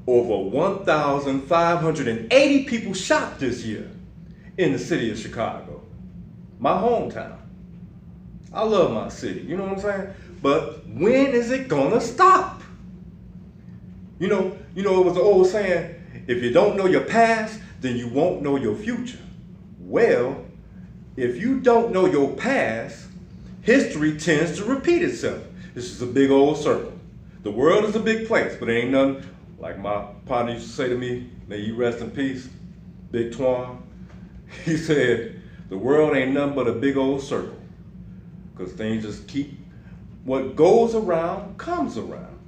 over 1,580 people shot this year in the city of Chicago, my hometown. I love my city, you know what I'm saying? But when is it gonna stop? You know, it was an old saying, if you don't know your past, then you won't know your future. Well, if you don't know your past, history tends to repeat itself. This is a big old circle. The world is a big place, but it ain't nothing, like my partner used to say to me, may you rest in peace, Big Twan. He said, the world ain't nothing but a big old circle, because things just keep, what goes around comes around.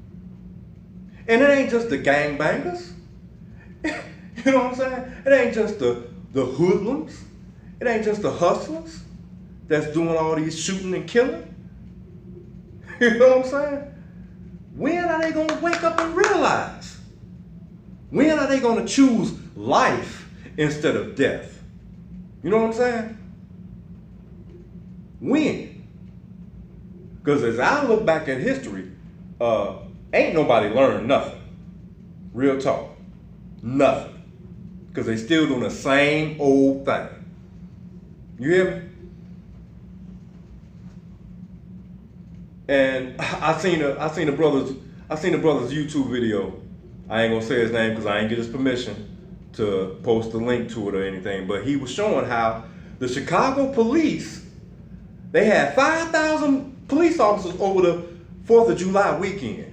And it ain't just the gangbangers. You know what I'm saying? It ain't just the hoodlums. It ain't just the hustlers that's doing all these shooting and killing. You know what I'm saying? When are they going to wake up and realize? When are they going to choose life instead of death? You know what I'm saying? When? Because as I look back at history, ain't nobody learned nothing. Real talk. Nothing. Because they still doing the same old thing. You hear me? And I seen the brother's YouTube video. I ain't gonna say his name because I ain't get his permission to post a link to it or anything. But he was showing how the Chicago police, they had 5,000 police officers over the 4th of July weekend.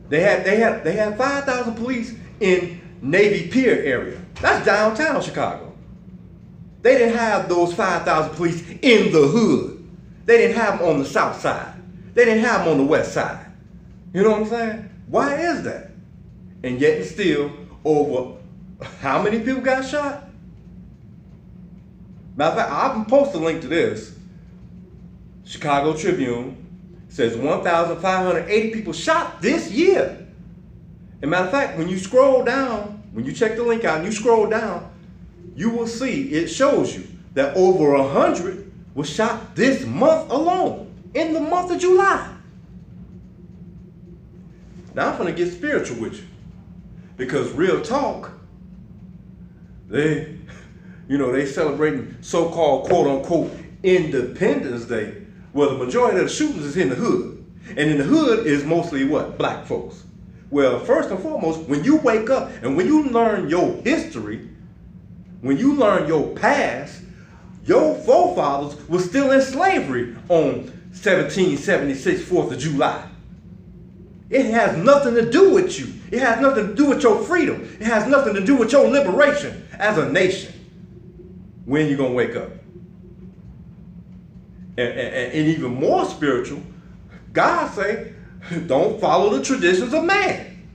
They had 5,000 police in Navy Pier area. That's downtown Chicago. They didn't have those 5,000 police in the hood. They didn't have them on the south side. They didn't have them on the west side. You know what I'm saying? Why is that? And yet and still, over how many people got shot? Matter of fact, I can post a link to this. Chicago Tribune says 1,580 people shot this year. And matter of fact, when you scroll down, when you check the link out and you scroll down, you will see it shows you that over 100 was shot this month alone, in the month of July. Now I'm gonna get spiritual with you, because real talk, they celebrating so-called quote-unquote Independence Day. Well, the majority of the shootings is in the hood. And in the hood is mostly what? Black folks. Well, first and foremost, when you wake up and when you learn your history, when you learn your past, your forefathers were still in slavery on 1776, 4th of July. It has nothing to do with you. It has nothing to do with your freedom. It has nothing to do with your liberation as a nation. When you gonna wake up? And even more spiritual, God say, don't follow the traditions of man.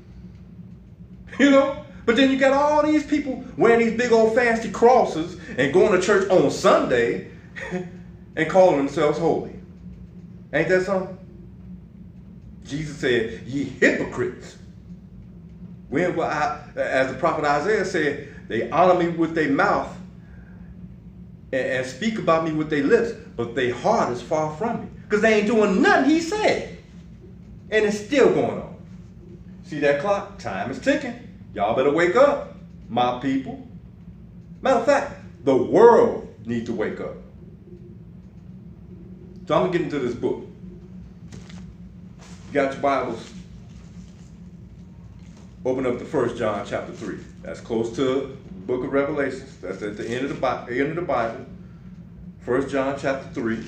You know? But then you got all these people wearing these big old fancy crosses and going to church on Sunday and calling themselves holy. Ain't that something? Jesus said, ye hypocrites. As the prophet Isaiah said, they honor me with their mouth and speak about me with their lips, but their heart is far from me. Because they ain't doing nothing he said. And it's still going on. See that clock? Time is ticking. Y'all better wake up, my people. Matter of fact, the world needs to wake up. So I'm going to get into this book. You got your Bibles? Open up to 1 John chapter 3. That's close to the book of Revelations. That's at the end of the Bible. 1 John chapter 3.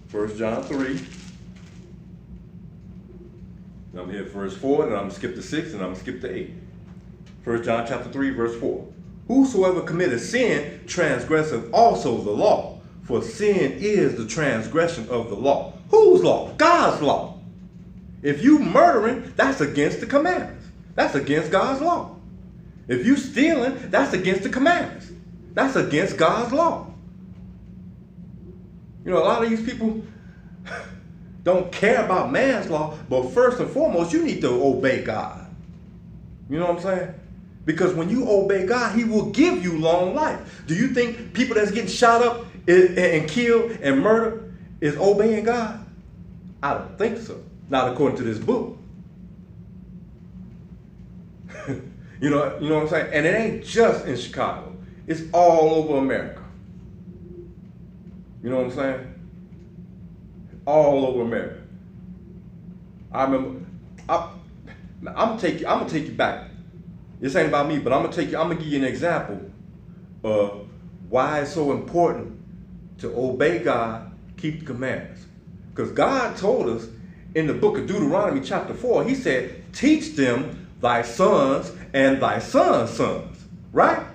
First John 3. I'm here at verse 4, and I'm going to skip to 6, and I'm going to skip to 8. 1 John chapter 3, verse 4. Whosoever committeth sin transgresseth also the law, for sin is the transgression of the law. Whose law? God's law. If you murdering, that's against the commandments. That's against God's law. If you stealing, that's against the commandments. That's against God's law. You know, a lot of these people don't care about man's law, but first and foremost, you need to obey God. You know what I'm saying? Because when you obey God, he will give you long life. Do you think people that's getting shot up and killed and murdered is obeying God? I don't think so. Not according to this book. You know what I'm saying? And it ain't just in Chicago. It's all over America. You know what I'm saying? All over America. I remember. I'm gonna take you back. This ain't about me, but I'm gonna give you an example of why it's so important to obey God, keep the commandments. Because God told us in the book of Deuteronomy chapter 4, he said, teach them thy sons and thy sons' sons, right?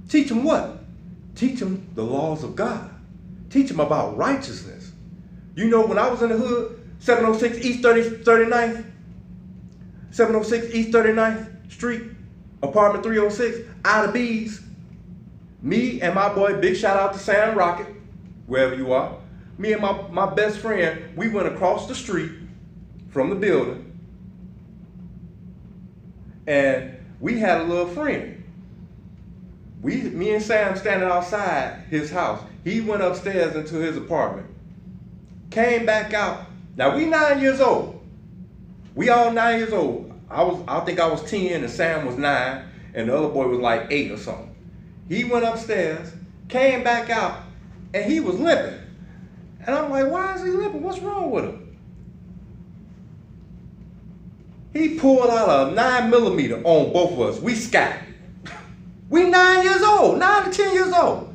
Teach them what? Teach them the laws of God. Teach them about righteousness. You know, when I was in the hood, 706 East 39th, 706 East 39th Street, apartment 306, out of B's, me and my boy, big shout out to Sam Rocket, wherever you are, me and my best friend, we went across the street from the building, and we had a little friend. Me and Sam standing outside his house. He went upstairs into his apartment, came back out. Now we 9 years old. We all 9 years old. I think I was 10 and Sam was 9 and the other boy was like 8 or something. He went upstairs, came back out, and he was limping. And I'm like, why is he limping? What's wrong with him? He pulled out a 9mm on both of us. We scattered. We 9 years old, 9 to 10 years old.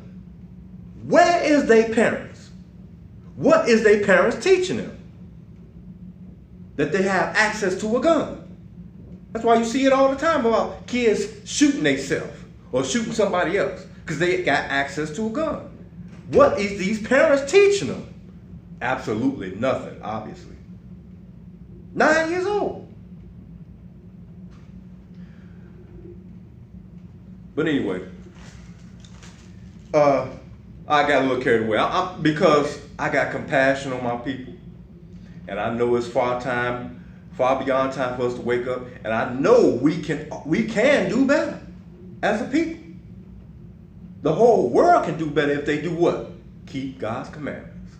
Where is their parents? What is their parents teaching them? That they have access to a gun. That's why you see it all the time about kids shooting themselves or shooting somebody else because they got access to a gun. What is these parents teaching them? Absolutely nothing, obviously. 9 years old. But anyway, I got a little carried away because I got compassion on my people. And I know it's far beyond time for us to wake up. And I know we can do better as a people. The whole world can do better if they do what? Keep God's commandments.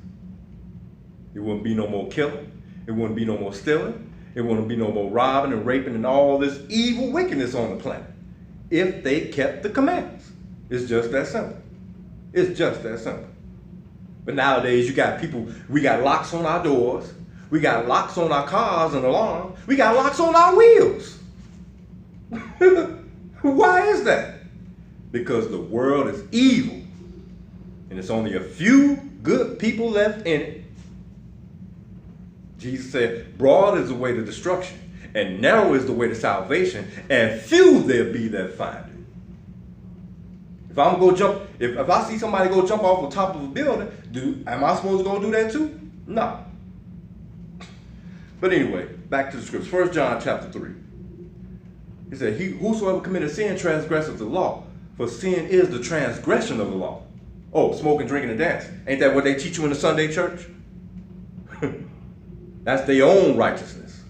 It wouldn't be no more killing. It wouldn't be no more stealing. It wouldn't be no more robbing and raping and all this evil wickedness on the planet if they kept the commandments. It's just that simple. It's just that simple. But nowadays you got people, we got locks on our doors. We got locks on our cars and alarms. We got locks on our wheels. Why is that? Because the world is evil. And it's only a few good people left in it. Jesus said, broad is the way to destruction, and narrow is the way to salvation, and few there be that find it. If I'm gonna jump, if I see somebody go jump off the top of a building, am I supposed to go do that too? No. But anyway, back to the scriptures. 1 John chapter 3. He said, whosoever committed sin transgresseth the law, for sin is the transgression of the law. Oh, smoking, drinking, and dancing. Ain't that what they teach you in the Sunday church? That's their own righteousness.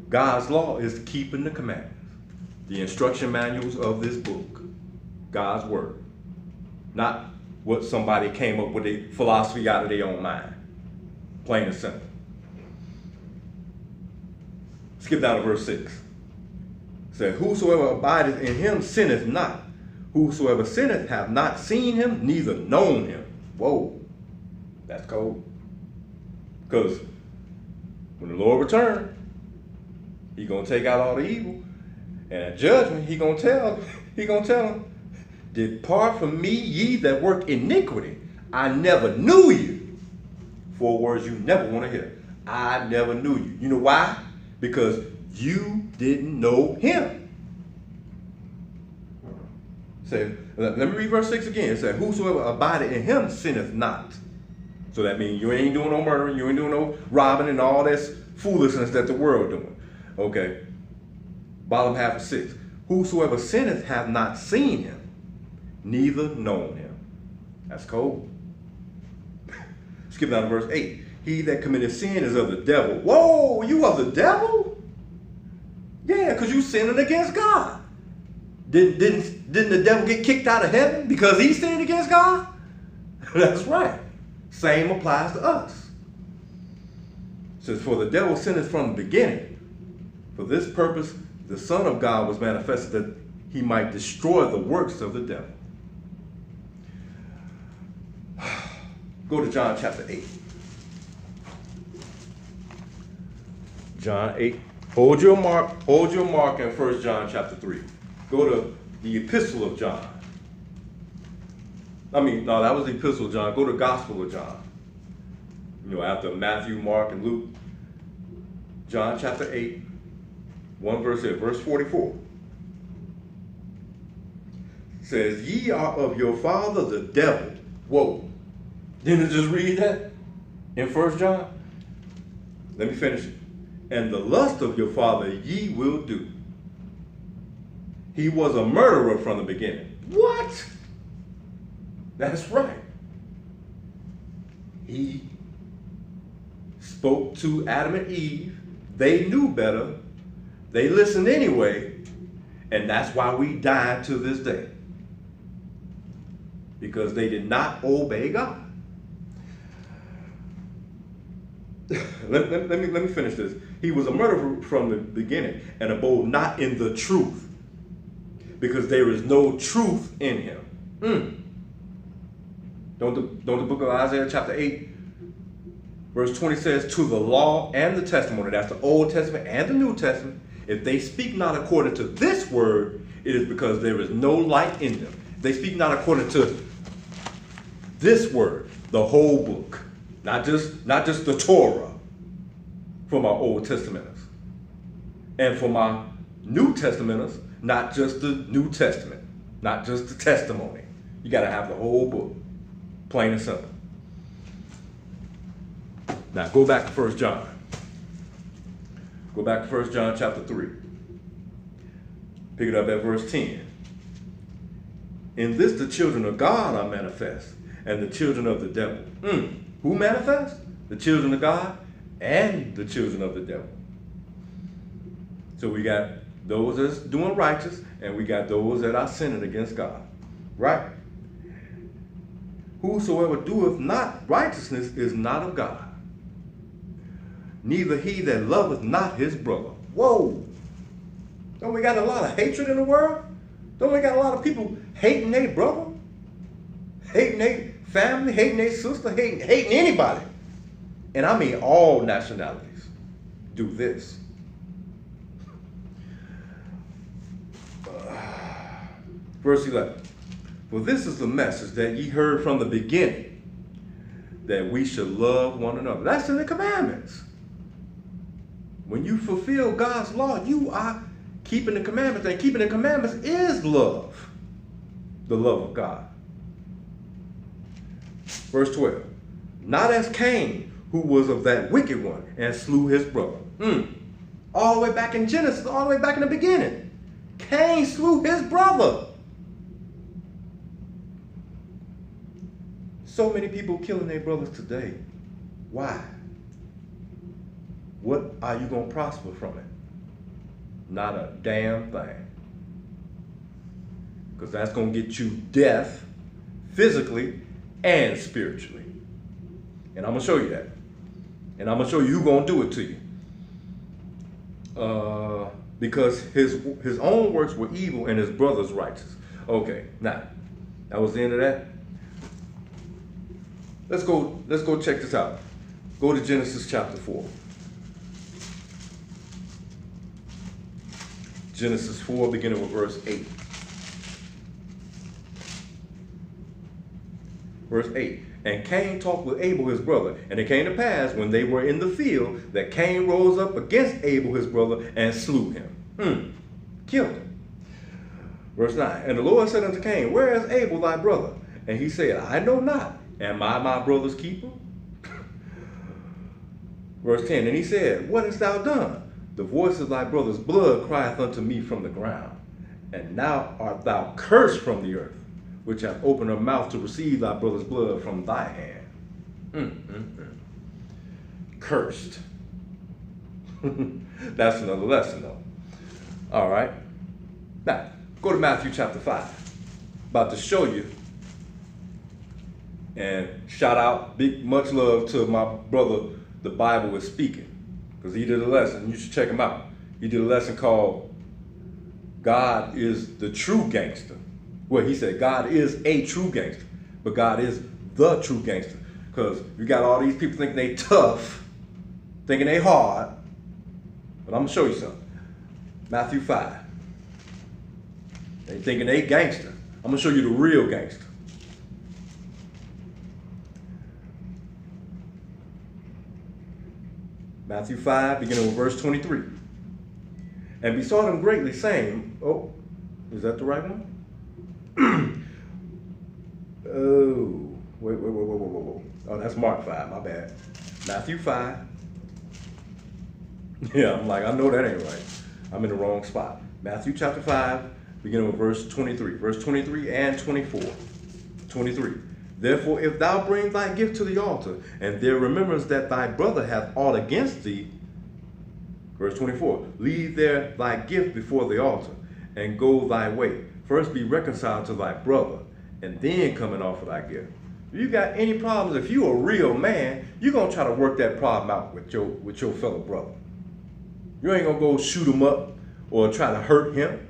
God's law is keeping the commandments, the instruction manuals of this book, God's word. Not what somebody came up with a philosophy out of their own mind. Plain and simple. Skip down to verse 6. It said, whosoever abideth in him sinneth not. Whosoever sinneth hath not seen him, neither known him. Whoa, that's cold. Because when the Lord returns, he's going to take out all the evil. And at judgment, he's going to tell them, depart from me, ye that work iniquity. I never knew you. 4 words you never want to hear. I never knew you. You know why? Because you didn't know him. Let me read verse 6 again. It said, whosoever abideth in him sinneth not. So that means you ain't doing no murdering, you ain't doing no robbing and all this foolishness that the world doing. Okay. Bottom half of 6. Whosoever sinneth hath not seen him, neither known him. That's cold. Skip down to verse 8. He that committed sin is of the devil. Whoa, you of the devil? Yeah, because you sinning against God. Didn't the devil get kicked out of heaven because he sinned against God? That's right. Same applies to us. It says, for the devil sinned from the beginning. For this purpose, the Son of God was manifested that he might destroy the works of the devil. Go to John chapter 8. John 8. Hold your mark in 1 John chapter 3. Go to the epistle of John. No, that was the epistle of John. Go to Gospel of John. After Matthew, Mark, and Luke. John chapter 8, one verse here, verse 44. Says, ye are of your father the devil. Whoa. Didn't it just read that in 1 John? Let me finish it. And the lust of your father ye will do. He was a murderer from the beginning. What? That's right. He spoke to Adam and Eve. They knew better. They listened anyway. And that's why we die to this day. Because they did not obey God. Let me finish this. He was a murderer from the beginning and abode not in the truth, because there is no truth in him. Don't the book of Isaiah chapter 8 verse 20 says, to the law and the testimony, that's the Old Testament and the New Testament, if they speak not according to this word, it is because there is no light in them. They speak not according to this word, the whole book. Not just the Torah for my Old Testamenters. And for my New Testamenters, not just the New Testament, not just the testimony. You got to have the whole book, plain and simple. Now go back to 1 John. Go back to 1 John chapter 3. Pick it up at verse 10. In this the children of God are manifest, and the children of the devil. Who manifest? The children of God and the children of the devil. So we got those that's doing righteous, and we got those that are sinning against God. Right? Whosoever doeth not righteousness is not of God. Neither he that loveth not his brother. Whoa! Don't we got a lot of hatred in the world? Don't we got a lot of people hating their brother? Hating their family, hating their sister, hating anybody. And I mean all nationalities do this. Verse 11. For this is the message that ye heard from the beginning, that we should love one another. That's in the commandments. When you fulfill God's law, you are keeping the commandments, and keeping the commandments is love. The love of God. Verse 12. Not as Cain, who was of that wicked one, and slew his brother. All the way back in Genesis, all the way back in the beginning. Cain slew his brother. So many people killing their brothers today. Why? What are you going to prosper from it? Not a damn thing. Because that's going to get you death physically and spiritually. And I'm going to show you that. And I'm going to show you who's going to do it to you. Because his own works were evil and his brother's righteous. Okay, now, that was the end of that. Let's go check this out. Go to Genesis chapter 4. Genesis 4, beginning with verse 8. Verse 8. And Cain talked with Abel his brother. And it came to pass, when they were in the field, that Cain rose up against Abel his brother and slew him. Killed him. Verse 9. And the Lord said unto Cain, where is Abel thy brother? And he said, I know not. Am I my brother's keeper? Verse 10. And he said, what hast thou done? The voice of thy brother's blood crieth unto me from the ground. And now art thou cursed from the earth, which hath opened her mouth to receive thy brother's blood from thy hand. Cursed. That's another lesson, though. All right. Now, go to Matthew chapter 5. About to show you And shout out, much love to my brother, The Bible is Speaking, because he did a lesson. You should check him out. He did a lesson called God is the True Gangster. Well, he said God is a true gangster, but God is the true gangster. Because you got all these people thinking they tough, thinking they hard, but I'm going to show you something. Matthew 5. They thinking they gangster. I'm going to show you the real gangster. Matthew 5, beginning with verse 23. And besought him greatly, saying, oh, is that the right one? Oh, wait. Oh, that's Mark 5, my bad. Matthew 5. Yeah, I'm like, I know that ain't right. I'm in the wrong spot. Matthew chapter 5, beginning with verse 23. Verse 23 and 24. 23. Therefore, if thou bring thy gift to the altar, and there remembrance that thy brother hath aught against thee, verse 24, leave there thy gift before the altar, and go thy way. First be reconciled to thy brother, and then come and offer thy gift. If you got any problems, if you a real man, you're going to try to work that problem out with your fellow brother. You ain't going to go shoot him up or try to hurt him.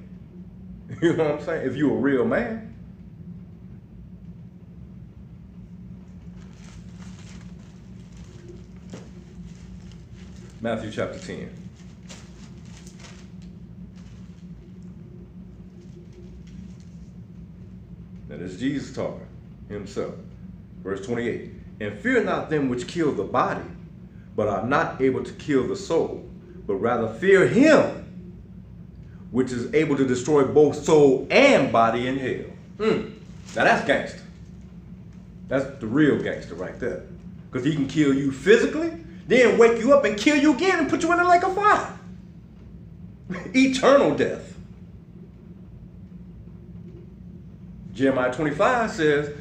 You know what I'm saying? If you a real man. Matthew chapter 10. Now this is Jesus talking himself. Verse 28. And fear not them which kill the body, but are not able to kill the soul, but rather fear him which is able to destroy both soul and body in hell. Now that's gangster. That's the real gangster right there. Because he can kill you physically, then wake you up and kill you again and put you in the lake of fire. Eternal death. Jeremiah 25 says,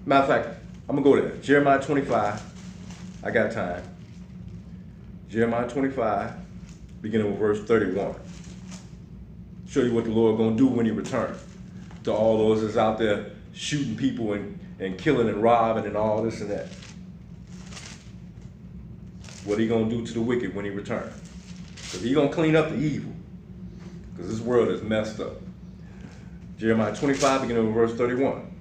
matter of fact, I'm going to go there. Jeremiah 25, I got time. Jeremiah 25, beginning with verse 31. Show you what the Lord going to do when he returns. To all those that's out there shooting people and killing and robbing and all this and that. What he going to do to the wicked when he returns. Because he going to clean up the evil. Because this world is messed up. Jeremiah 25, beginning with verse 31.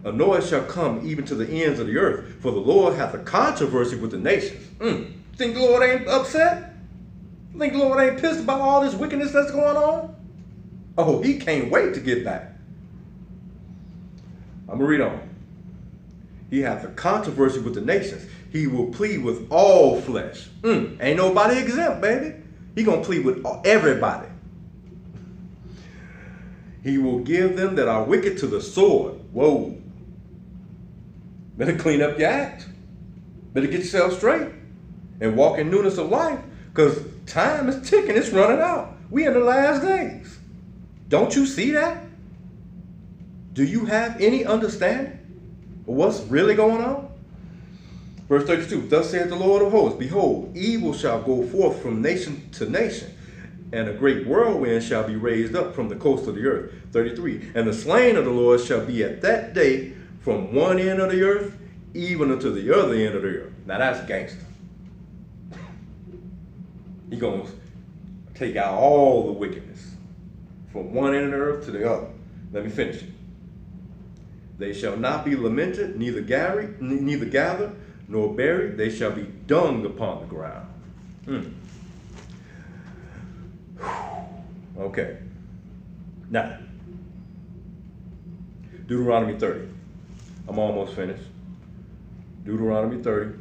A noise shall come even to the ends of the earth, for the Lord hath a controversy with the nations. Think the Lord ain't upset? Think the Lord ain't pissed about all this wickedness that's going on? Oh, he can't wait to get back. I'm going to read on. He hath a controversy with the nations. He will plead with all flesh. Ain't nobody exempt, baby. He going to plead with everybody. He will give them that are wicked to the sword. Whoa. Better clean up your act. Better get yourself straight and walk in newness of life, because time is ticking. It's running out. We in the last days. Don't you see that? Do you have any understanding of what's really going on? Verse 32, thus saith the Lord of hosts, behold, evil shall go forth from nation to nation, and a great whirlwind shall be raised up from the coast of the earth. 33, and the slain of the Lord shall be at that day from one end of the earth even unto the other end of the earth. Now that's gangster. He's going to take out all the wickedness from one end of the earth to the other. Let me finish it. They shall not be lamented, neither gathered, nor buried. They shall be dung upon the ground. Okay. Now, Deuteronomy 30. I'm almost finished. Deuteronomy 30.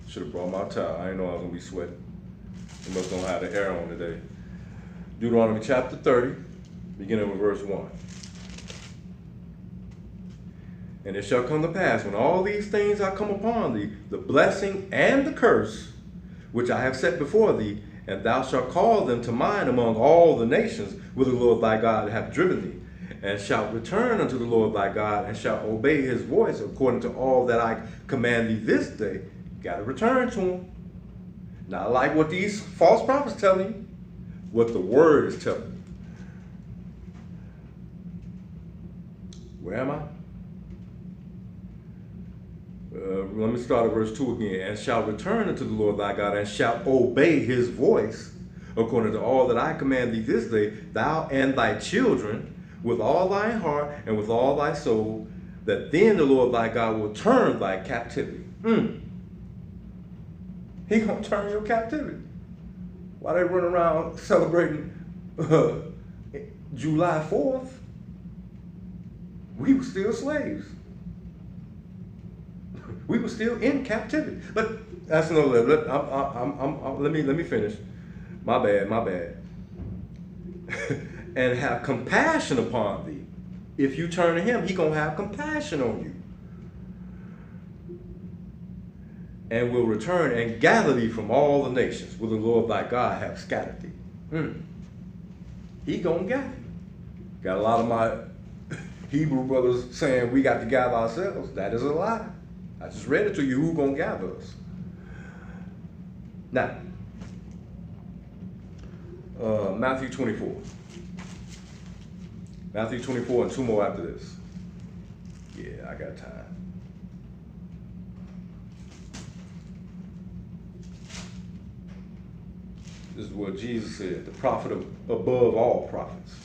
Should have brought my towel. I didn't know I was going to be sweating. I must don't have the air on today. Deuteronomy chapter 30, beginning with verse 1. And it shall come to pass, when all these things are come upon thee, the blessing and the curse, which I have set before thee, and thou shalt call them to mind among all the nations whither the Lord thy God hath driven thee, and shalt return unto the Lord thy God, and shalt obey his voice according to all that I command thee this day. You got to return to him. Not like what these false prophets tell you, what the word is telling you. Where am I? Let me start at verse 2 again. And shalt return unto the Lord thy God, and shalt obey his voice, according to all that I command thee this day, thou and thy children, with all thy heart and with all thy soul, that then the Lord thy God will turn thy captivity. He gonna turn your captivity. Why they run around celebrating July 4th? We were still slaves. We were still in captivity. But that's another level. Let me finish. My bad. And have compassion upon thee. If you turn to him, he gonna have compassion on you. And will return and gather thee from all the nations where the Lord thy God hath scattered thee. He gonna gather you. Got a lot of my Hebrew brothers saying we got to gather ourselves. That is a lie. I just read it to you. Who gonna gather us? Now, Matthew 24. Matthew 24 and two more after this. Yeah, I got time. This is what Jesus said, the prophet above all prophets.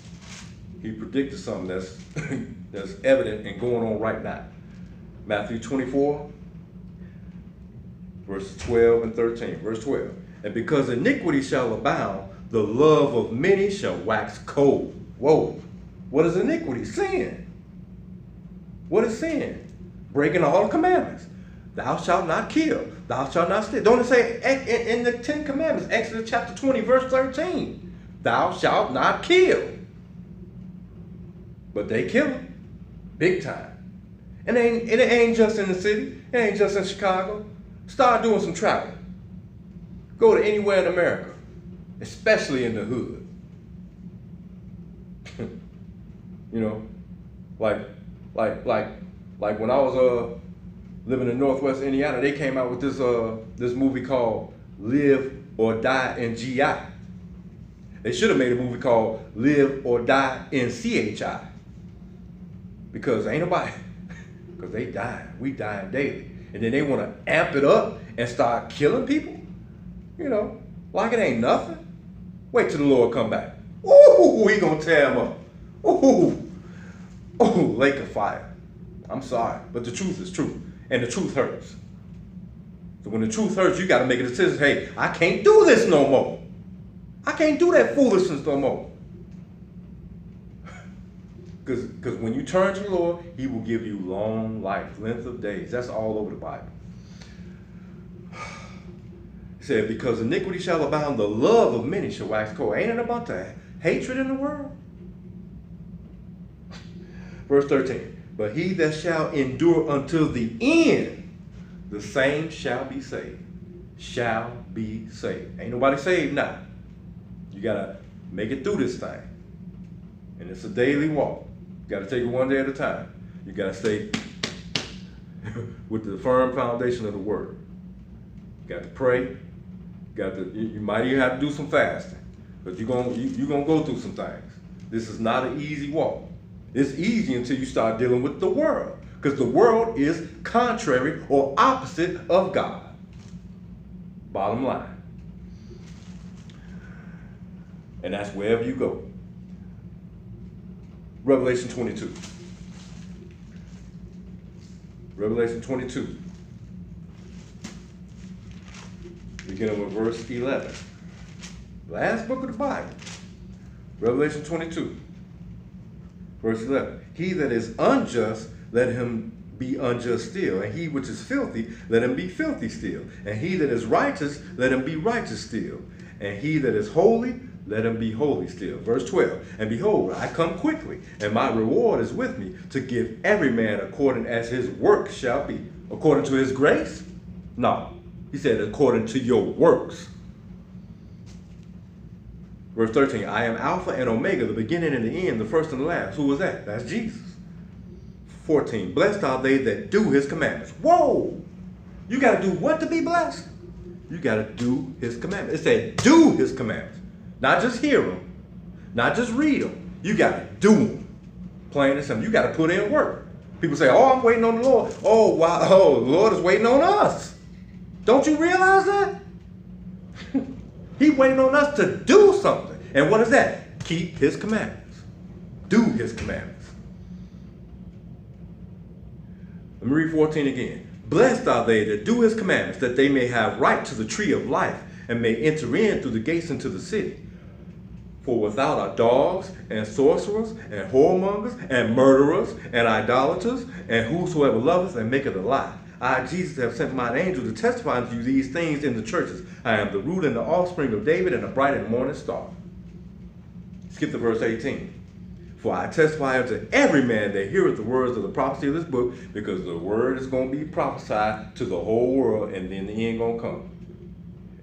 He predicted something that's evident and going on right now. Matthew 24, verses 12 and 13. Verse 12. And because iniquity shall abound, the love of many shall wax cold. Whoa. What is iniquity? Sin. What is sin? Breaking all the commandments. Thou shalt not kill. Thou shalt not steal. Don't it say in the 10 Commandments, Exodus chapter 20, verse 13, thou shalt not kill. But they kill them. Big time. And it ain't just in the city. It ain't just in Chicago. Start doing some traveling. Go to anywhere in America, especially in the hood. You know, like when I was living in Northwest Indiana, they came out with this movie called Live or Die in GI. They should have made a movie called Live or Die in CHI. Because ain't nobody, because they dying. We dying daily. And then they want to amp it up and start killing people. You know, like it ain't nothing. Wait till the Lord come back. Ooh, he gonna tear him up. Ooh, lake of fire. I'm sorry, but the truth is true. And the truth hurts. So when the truth hurts, you got to make a decision. Hey, I can't do this no more. I can't do that foolishness no more. Because when you turn to the Lord, he will give you long life, length of days. That's all over the Bible. He said, because iniquity shall abound, the love of many shall wax cold. Ain't it about the hatred in the world? Verse 13. But he that shall endure until the end, the same shall be saved. Shall be saved. Ain't nobody saved now. You got to make it through this thing. And it's a daily walk. You got to take it one day at a time. You got to stay with the firm foundation of the word. You got to pray. You might even have to do some fasting. But you're gonna go through some things. This is not an easy walk. It's easy until you start dealing with the world, because the world is contrary or opposite of God. Bottom line. And that's wherever you go. Revelation 22. Revelation 22. Beginning with verse 11. Last book of the Bible. Revelation 22. Verse 11, he that is unjust, let him be unjust still. And he which is filthy, let him be filthy still. And he that is righteous, let him be righteous still. And he that is holy, let him be holy still. Verse 12, and behold, I come quickly, and my reward is with me, to give every man according as his work shall be. According to his grace? No. He said, according to your works. Verse 13, I am Alpha and Omega, the beginning and the end, the first and the last. Who was that? That's Jesus. 14, blessed are they that do his commandments. Whoa! You got to do what to be blessed? You got to do his commandments. It said do his commandments. Not just hear them. Not just read them. You got to do them. Plain and simple. You got to put in work. People say, oh, I'm waiting on the Lord. Oh, wow, oh, the Lord is waiting on us. Don't you realize that? He's waiting on us to do something. And what is that? Keep his commandments. Do his commandments. Let me read 14 again. Blessed are they that do his commandments, that they may have right to the tree of life, and may enter in through the gates into the city. For without are dogs, and sorcerers, and whoremongers, and murderers, and idolaters, and whosoever loveth and maketh a lie. I, Jesus, have sent mine angel to testify unto you these things in the churches. I am the root and the offspring of David, and the bright and morning star. Skip to verse 18. For I testify unto every man that heareth the words of the prophecy of this book, because the word is going to be prophesied to the whole world, and then the end going to come.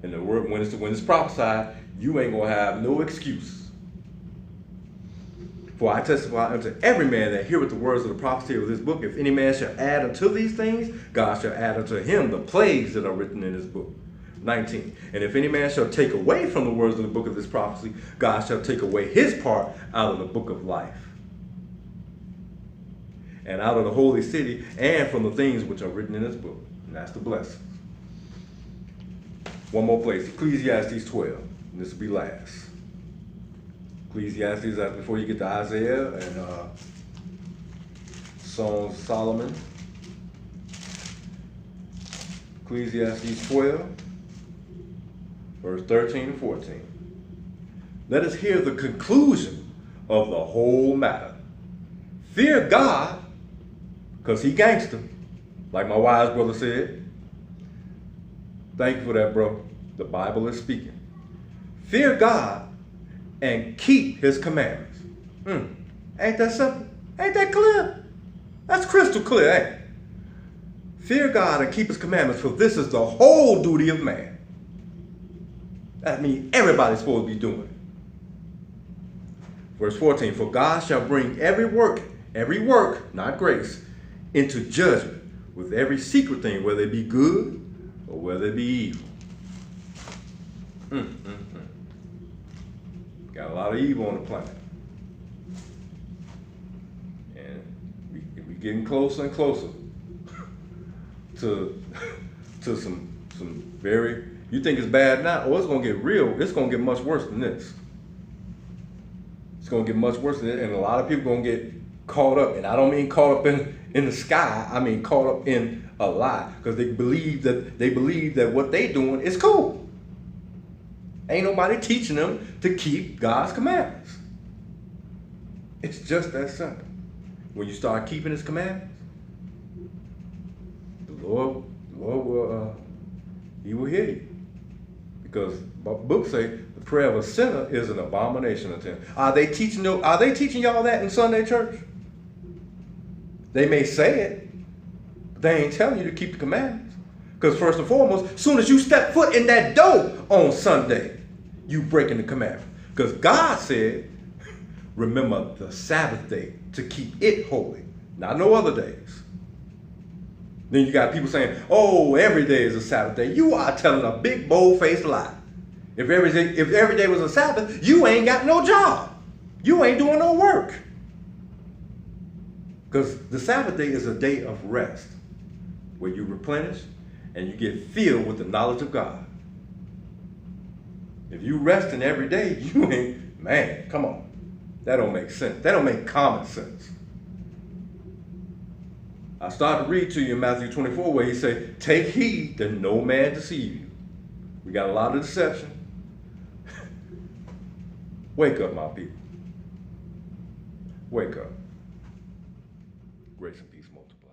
And the word, when it's prophesied, you ain't going to have no excuse. For I testify unto every man that heareth the words of the prophecy of this book, if any man shall add unto these things, God shall add unto him the plagues that are written in this book. 19. And if any man shall take away from the words of the book of this prophecy, God shall take away his part out of the book of life, and out of the holy city, and from the things which are written in this book. And that's the blessings. One more place, Ecclesiastes 12. And this will be last. Ecclesiastes, that's before you get to Isaiah and Songs of Solomon. Ecclesiastes 12, verse 13 and 14. Let us hear the conclusion of the whole matter. Fear God, because he gangster, like my wise brother said. Thank you for that, bro. The Bible is speaking. Fear God and keep his commandments. Ain't that simple? Ain't that clear? That's crystal clear, ain't it? Fear God and keep his commandments, for this is the whole duty of man. That means everybody's supposed to be doing it. Verse 14, for God shall bring every work, not grace, into judgment with every secret thing, whether it be good or whether it be evil. Got a lot of evil on the planet. And we're getting closer and closer to some very, you think it's bad now? Oh, it's going to get real. It's going to get much worse than this. It's going to get much worse than this, and a lot of people are going to get caught up, and I don't mean caught up in the sky, I mean caught up in a lie, because they believe that what they doing is cool. Ain't nobody teaching them to keep God's commandments. It's just that simple. When you start keeping his commandments, the Lord will, he will hear you. Because the book say the prayer of a sinner is an abomination unto him. Are they teaching y'all that in Sunday church? They may say it, but they ain't telling you to keep the commandments. Because first and foremost, as soon as you step foot in that door on Sunday, you breaking the commandment. Because God said, remember the Sabbath day to keep it holy, not no other days. Then you got people saying, oh, every day is a Sabbath day. You are telling a big bold-faced lie. If every day was a Sabbath, you ain't got no job. You ain't doing no work. Because the Sabbath day is a day of rest, where you replenish and you get filled with the knowledge of God. If you resting every day, you ain't, man, come on. That don't make sense. That don't make common sense. I started to read to you in Matthew 24 where he said, take heed that no man deceive you. We got a lot of deception. Wake up, my people. Wake up. Grace and peace multiply.